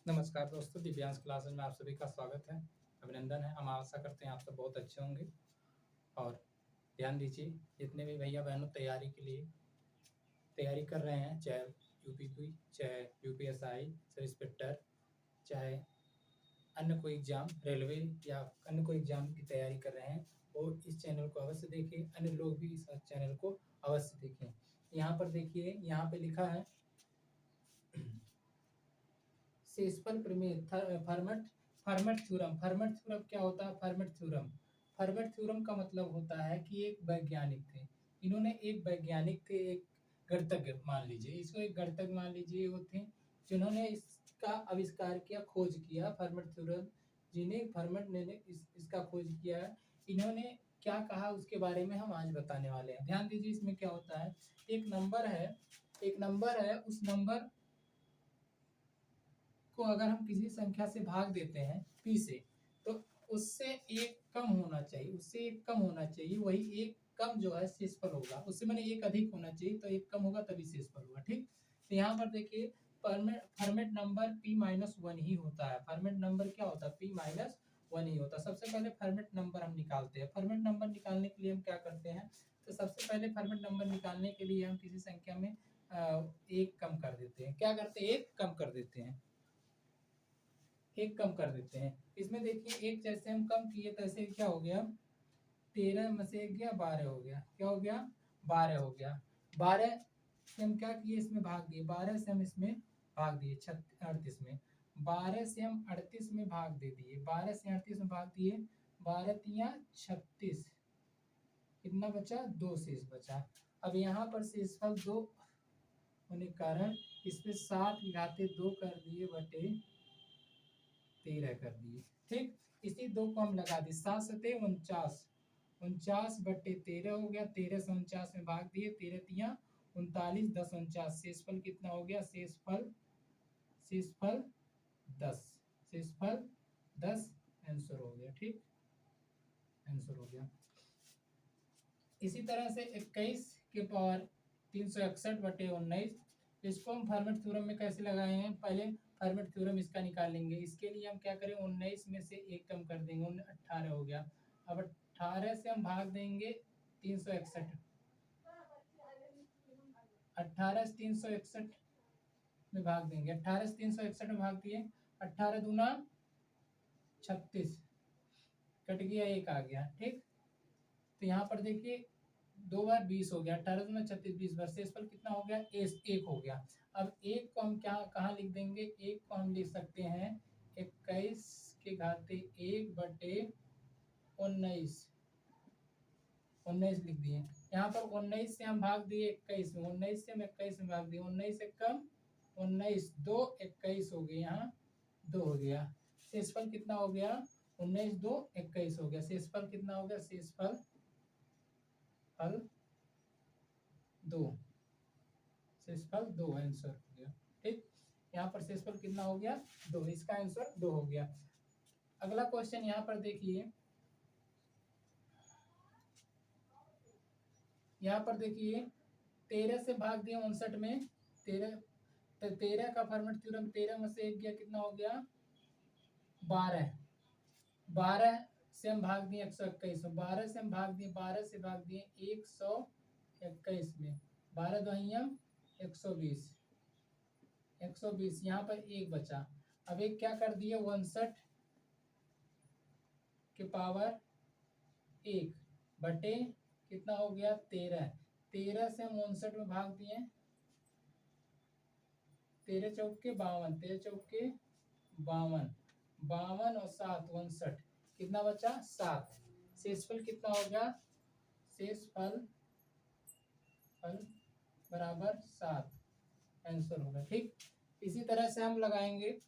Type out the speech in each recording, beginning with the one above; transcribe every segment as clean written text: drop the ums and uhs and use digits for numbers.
नमस्कार दोस्तों, दिव्यांश क्लासेस में आप सभी का स्वागत है, अभिनंदन है। हम आशा करते हैं आप सब बहुत अच्छे होंगे और ध्यान दीजिए, जितने भी भैया-बहनों तैयारी के लिए तैयारी कर रहे हैं, चाहे यूपीपी, चाहे यूपीएसआई, सब इंस्पेक्टर, चाहे अन्य कोई एग्ज़ाम, रेलवे या अन्य कोई एग्ज़ाम की तैयारी कर रहे हैं, वो इस चैनल को अवश्य देखें। अन्य लोग भी इस चैनल को अवश्य देखें। यहाँ पर देखिए, यहाँ पे लिखा है शेषफल प्रमेय फर्मेट थ्योरम। फर्मेट थ्योरम क्या होता है? फर्मेट थ्योरम का मतलब होता है कि एक वैज्ञानिक थे, इन्होंने एक वैज्ञानिक थे, एक गणितज्ञ मान लीजिए, इसको एक गणितज्ञ मान लीजिए, वो थे जिन्होंने इसका आविष्कार किया, खोज किया। फर्मेट थ्योरम जिन्हें फर्मेट ने इसका खोज किया है, इन्होंने क्या कहा उसके बारे में हम आज बताने वाले हैं। ध्यान दीजिए, इसमें क्या होता है, एक नंबर है, उस नंबर को अगर हम किसी संख्या से भाग देते हैं p से, तो उससे एक कम होना चाहिए, वही एक कम जो है शेषफल होगा। उससे मैंने एक अधिक होना चाहिए, तो एक कम होगा तभी शेषफल होगा। ठीक, तो यहाँ पर देखिए, फर्मेट नंबर p-1 ही होता है। फर्मेट नंबर क्या होता है? p-1 ही होता है। सबसे पहले फर्मेट नंबर हम निकालते हैं। फर्मेट नंबर निकालने के लिए हम क्या करते हैं? तो सबसे पहले फर्मेट नंबर निकालने के लिए हम किसी संख्या में एक कम कर देते हैं। क्या करते हैं? एक कम कर देते हैं, एक कम कर देते हैं। इसमें देखिए, एक जैसे हम कम किए तैसे क्या हो गया, 13 में से एक गया, 12 हो गया। क्या हो गया? 12 हो गया। 12 से हम क्या किए? इसमें भाग दिए। 12 से हम इसमें भाग दिए 38 में। 12 से हम 38 में भाग दे दिए। 12 से 38 में भाग दिए। 12 तिया 36, कितना बचा? 2 शेष बचा। अब यहाँ पर शेषफल 2 होने के कारण इसमें 7 घाते 2 कर दिए बटे 13 कर दिए। ठीक, इसी 2 को हम लगा दिए। 7 सते 49, 49 बटे 13 हो गया। 13 से 49 में भाग दिए। 13 तिया 39, 10 49, शेषफल कितना हो गया? शेषफल 10, शेषफल 10 आंसर हो गया। ठीक, आंसर हो गया। इसी तरह से 21 के पावर 361 बटे 19, इसको हम फर्मेट थ्योरम में कैसे लगाए हैं? पहले फर्मेट थ्योरम इसका निकालेंगे। इसके लिए हम क्या करें? 19 में से एक कम कर देंगे, 18 हो गया। अब 18 से हम भाग देंगे 361, 18 से 361 में भाग देंगे। 18 से 361 में भाग दिए। 18 दूना 36, कट गया, एक आ गया। ठीक, तो यहाँ पर देखिए 2 बार 20 हो गया। 18 दूना 36, 20 बार शेषफल कितना हो गया? एक हो गया। अब एक को हम क्या कहाँ लिख देंगे? एक को हम लिख सकते हैं 21 के घाते 1 बटे 19, 19 लिख दिए। यहाँ पर 19 से हम भाग दिए 21 में, 19 से हम 21 में भाग दिए। 19 से कम 19, 2 21 हो गए, यहाँ 2 हो गया। शेषफल कितना हो गया? 19 2 21 हो गया। शेषफल कितना हो गया? शेषफल 2, शेषफल 2 आंसर हो गया। ठीक, यहाँ पर शेषफल कितना हो गया? 2, इसका आंसर 2 हो गया। अगला क्वेश्चन यहाँ पर देखिए, यहाँ पर देखिए 13 से भाग दिया 59 में। 13, तो 13 का फर्मेट थ्योरम, 13 में से एक गया, कितना हो गया? 12। 12 से हम भाग दिए 121 में। 12 से हम भाग दिए, 12 से भाग दिए 121 में। 12 दोहियम 120, 120, यहाँ पर एक बचा। अब एक क्या कर दिए? 59 के पावर 1 बटे कितना हो गया? 13। 13 से हम 59 में भाग दिए। 13 चौके 52, 13 चौके 52, 52 और 7 59, कितना बचा? 7। शेषफल कितना हो गया? शेषफल बराबर 7 आंसर होगा। ठीक, इसी तरह से हम लगाएंगे,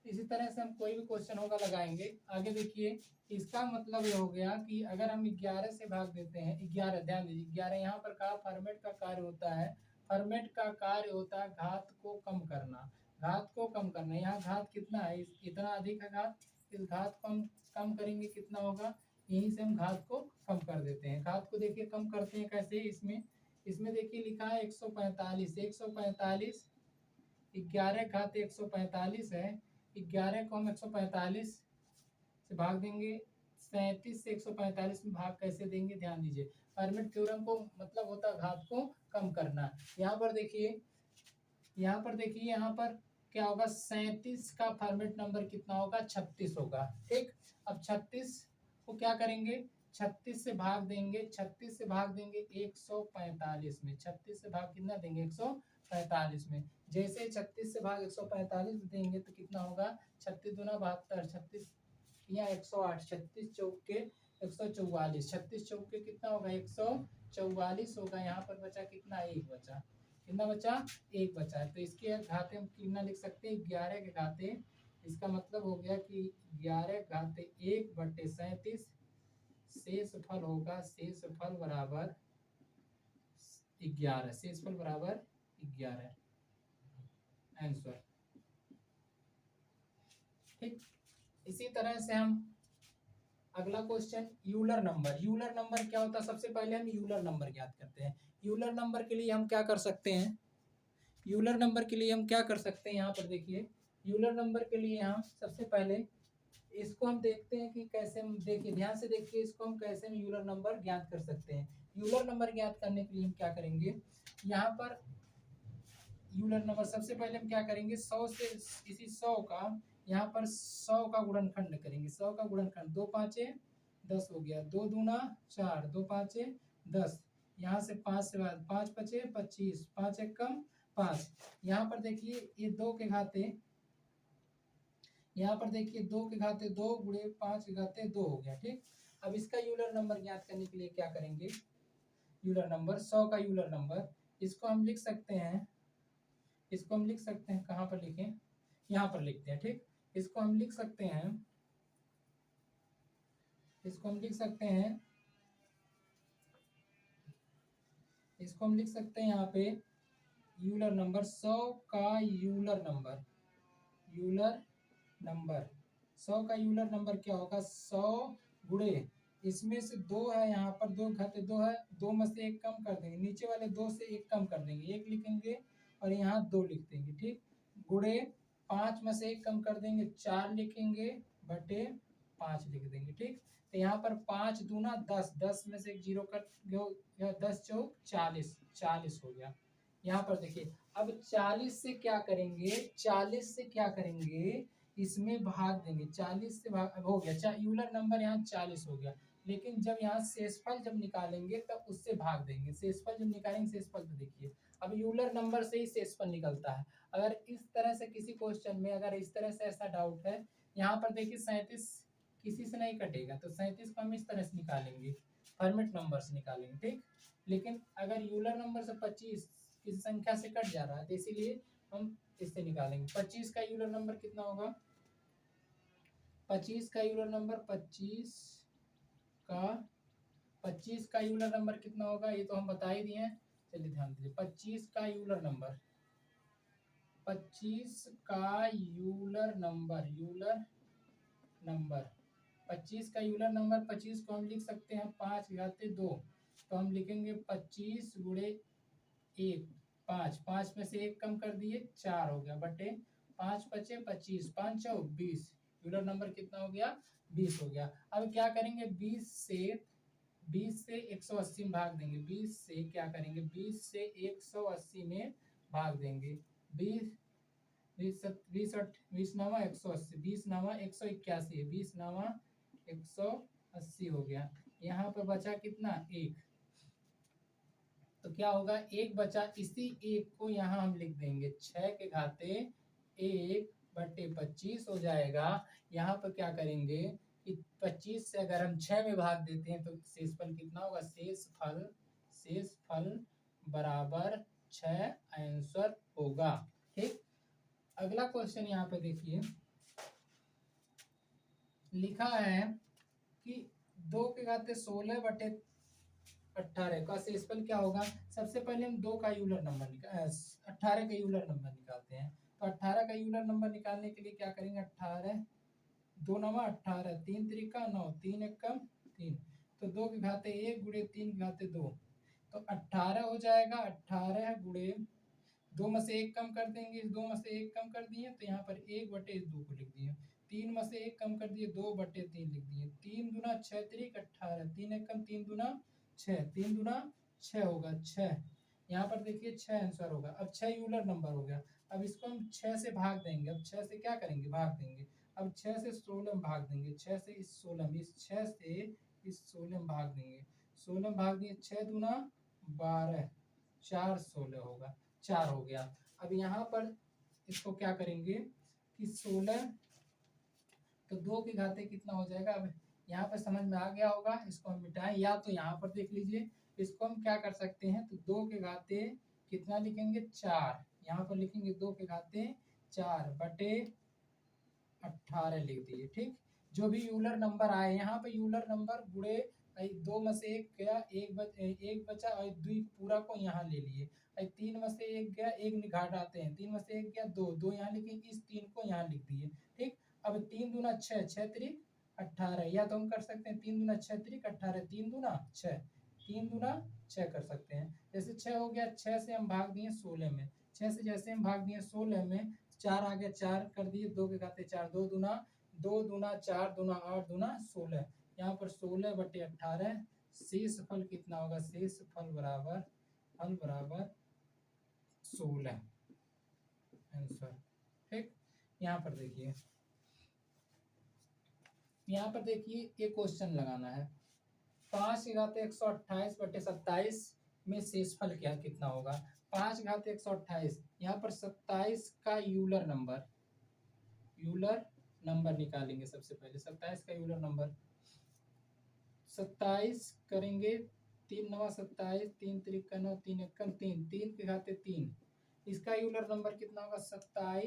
इसी तरह से हम कोई भी क्वेश्चन होगा लगाएंगे। आगे देखिए, इसका मतलब ये हो गया कि अगर हम 11 से भाग देते हैं, 11, ध्यान दीजिए 11 यहाँ पर कहा फॉर्मेट का कार्य होता है। फॉर्मेट का कार्य होता है घात को कम करना, घात को कम करना। यहाँ घात कितना है? इतना अधिक है घात, इस घात को हम कम करेंगे, कितना होगा? यहीं से हम घात को कम कर देते हैं। घात को देखिए कम करते हैं कैसे? इसमें देखिए लिखा है 145, 145 11 घात 145 है, 11 को हम 145 से भाग देंगे, 37 से 145 में भाग कैसे देंगे, ध्यान दीजिए। हर्मिट थ्योरम को मतलब होता है घात को कम करना। यहाँ पर देखिए, यहाँ पर क्या होगा, 37 का फॉर्मेट नंबर कितना होगा, 36 होगा। ठीक, अब 36 को क्या करेंगे, 36 से भाग देंगे, 36 से भाग देंगे 145 में, 36 से भाग कितना देंगे, 145 में। जैसे 36 से भाग 145 देंगे तो कितना होगा, 36 दूना 72, 36 या 108, 36 चौक के 144, 36 चौक के कितना होगा, 144 होगा। यहाँ पर बचा कितना, एक बचा, कितना बचा, एक बचा है। तो इसके घाते हम कितना लिख सकते हैं, 11 के घाते, इसका मतलब हो गया कि 11 घाते 1/37, शेष फल होगा, शेष फल बराबर 11, शेष फल बराबर 11, आंसर। ठीक, इसी तरह से हम अगला question, Euler number. Euler number क्या होता है, सबसे पहले हम यूलर नंबर ज्ञात करते हैं। यूलर नंबर के लिए हम क्या कर सकते हैं, यूलर नंबर के लिए हम क्या कर सकते हैं, यहाँ पर देखिए, यूलर नंबर के लिए हम सबसे पहले इसको हम देखते हैं कि कैसे हम, देखिए ध्यान से देखिए, इसको हम कैसे हम यूलर नंबर ज्ञात कर सकते हैं। यूलर नंबर ज्ञात करने के लिए हम क्या करेंगे, यहाँ पर यूलर नंबर सबसे पहले हम क्या करेंगे, 100 से, इसी 100 का यहाँ पर 100 का गुणनखंड करेंगे, 100 का गुणनखंड, 2 5 10 हो गया, 2 दूना 4, 2 5 10, यहाँ से 5 से बाद 5 5 25, 5 1 कम 5। यहाँ पर देखिए ये 2 के घाते, यहाँ पर देखिए 2 के घाते 2 गुणे 5 के घाते 2 हो गया। ठीक, अब इसका यूलर नंबर ज्ञात करने के लिए क्या करेंगे, यूलर नंबर 100 का यूलर नंबर, इसको हम लिख सकते हैं, इसको हम लिख सकते हैं, कहाँ पर लिखें, यहाँ पर लिखते हैं। ठीक, इसको हम लिख सकते हैं, इसको हम लिख सकते हैं, इसको हम लिख सकते हैं यहाँ पे यूलर नंबर, 100 का यूलर नंबर, यूलर नंबर 100 का यूलर नंबर क्या होगा, 100 गुणे, इसमें से 2 है, यहाँ पर 2 घाते 2 है, 2 में से 1 कम कर देंगे, नीचे वाले 2 से 1 कम कर देंगे, 1 लिखेंगे और यहाँ 2 लिख देंगे। ठीक, गुणे 5 में से 1 कम कर देंगे, 4 लिखेंगे, बटे 5 लिख देंगे। ठीक, तो यहाँ पर 5 दूना 10, 10 में से 1 जीरो कट गया, 10 चौक 40, 40 हो गया। यहाँ पर देखिए, अब 40 से क्या करेंगे, 40 से क्या करेंगे, इसमें भाग देंगे, 40 से भाग हो गया, यूलर नंबर यहाँ 40 हो गया। लेकिन जब यहाँ शेषफल जब निकालेंगे तब उससे भाग देंगे, शेषफल जब निकालेंगे, शेषफल तो देखिए अब यूलर नंबर से ही शेषफल निकलता है। अगर इस तरह से किसी क्वेश्चन में अगर इस तरह से ऐसा डाउट है, यहाँ पर देखिए 37 किसी से नहीं कटेगा, तो 37 को हम इस तरह से निकालेंगे, फॉर्मेट नंबर से निकालेंगे। ठीक, लेकिन अगर यूलर नंबर से 25 किसी संख्या से कट जा रहा है, तो इसीलिए हम इससे निकालेंगे। 25 का यूलर नंबर कितना होगा, 25 का यूलर नंबर, 25 का यूलर नंबर कितना होगा, ये तो हम बता ही दिए हैं। चलिए ध्यान दीजिए, 25 का यूलर नंबर, 25 का यूलर नंबर, यूलर नंबर 25 का यूलर नंबर, 25 को हम लिख सकते हैं 5 घाते 2, तो हम लिखेंगे 25 गुणे 1, 5, 5 में से 1 कम कर दिए, 4 हो गया, बटे 5 बचे 25, 5 चौ 20, यूलर नंबर कितना हो गया, 20 हो गया। अब क्या करेंगे, 20 से 180 में भाग देंगे, 20 से क्या करेंगे, 20 से 180 में भाग देंगे, 20 20 20 20 नामा 180, 20 नामा 181 है, 20 नामा 180 हो गया। यहाँ पर बचा कितना, 1, तो क्या होगा, 1 बचा, इसी 1 को यहाँ हम लिख देंगे, 6 के घाते 1/25 हो जाएगा। यहाँ पर क्या करेंगे कि 25 से अगर हम 6 में भाग देते हैं तो शेषफल कितना होगा, शेषफल बराबर 6 आंसर होगा। ठीक, अगला क्वेश्चन यहाँ पे देखिए, लिखा है कि 2 के घाते 16/18 का शेषफल क्या होगा। सबसे पहले हम 2 का यूलर नंबर 18 का यूलर नंबर निकालते हैं। तो 18 का यूलर नंबर निकालने के लिए क्या करेंगे, 18 2 नवा 18, 3 त्रिका 9, 3 एक कम 3, तो 2 के घाते 1 गुणे 3 के घाते 2, तो 18 हो जाएगा। 18 गुणे 2 में से 1 कम कर देंगे, 2 में से 1 कम कर दिए तो यहाँ पर 1/2 को लिख दिए। 3 में से 1 कम कर दिए, 2/3 लिख दिए। 3 दूना 6 त्रिक 18, 3 1 कम 3 दूना 6, 3 दूना 6 होगा 6। यहाँ पर देखिए 6 आंसर होगा। अब 6 यूलर नंबर हो गया। अब इसको हम 6 से भाग देंगे। अब 6 से क्या करेंगे, भाग देंगे। अब 6 से 16 में भाग देंगे, 6 से इस 16 में, इस 6 से इस 16 में भाग देंगे। 16 में भाग दिए, 6 दूना 12, 4 16 होगा, 4 हो गया। अब यहाँ पर इसको क्या करेंगे कि 16 तो 2 की घाते कितना हो जाएगा। अब यहाँ पर समझ में आ गया होगा। इसको हम मिटाएं, या तो यहाँ पर देख लीजिए, इसको हम क्या कर सकते हैं, तो 2 के घाते कितना लिखेंगे, 4। यहाँ पर लिखेंगे 2 के घाते 4/18 लिख दिए। ठीक, जो भी यूलर नंबर आए, यहाँ पे यूलर नंबर गुड़े 2 में से 1 गया, एक बचा और 2 पूरा को यहाँ ले लिए। 3 में से 1 गया, 1 घाट आते हैं, 3 में से 1 गया, 2 यहाँ लिखे, इस 3 को यहाँ लिख दिए। ठीक, अब 3 दूना 6, 6 त्रिक 18, या तो हम कर सकते हैं 3 दूना 6 त्रिक 18, 3 दूना 6, 3 दूना 6 कर सकते हैं। जैसे 6 हो गया, 6 से हम भाग दिए 16 में, 6 से जैसे हम भाग दिए 16 में, 4 आ गया, 4 कर दिए, 2 के घाते 4, 2 दूना 4 दूना 8 दूना 16। यहाँ पर 16/18, शेष फल कितना होगा, शेष फल बराबर 16 आंसर। ठीक, यहाँ पर देखिए, यहाँ पर देखिए एक क्वेश्चन लगाना है। 5 की घाते 128/27 में शेषफल क्या कितना होगा। 5 घाते 128, यहाँ पर 27 का यूलर नंबर निकालेंगे। सबसे पहले 27 का यूलर नंबर, 27 करेंगे, 3 9 27, 3 3 9, 3 1 3, 3 के घाते 3, इसका यूलर नंबर कितना होगा, 27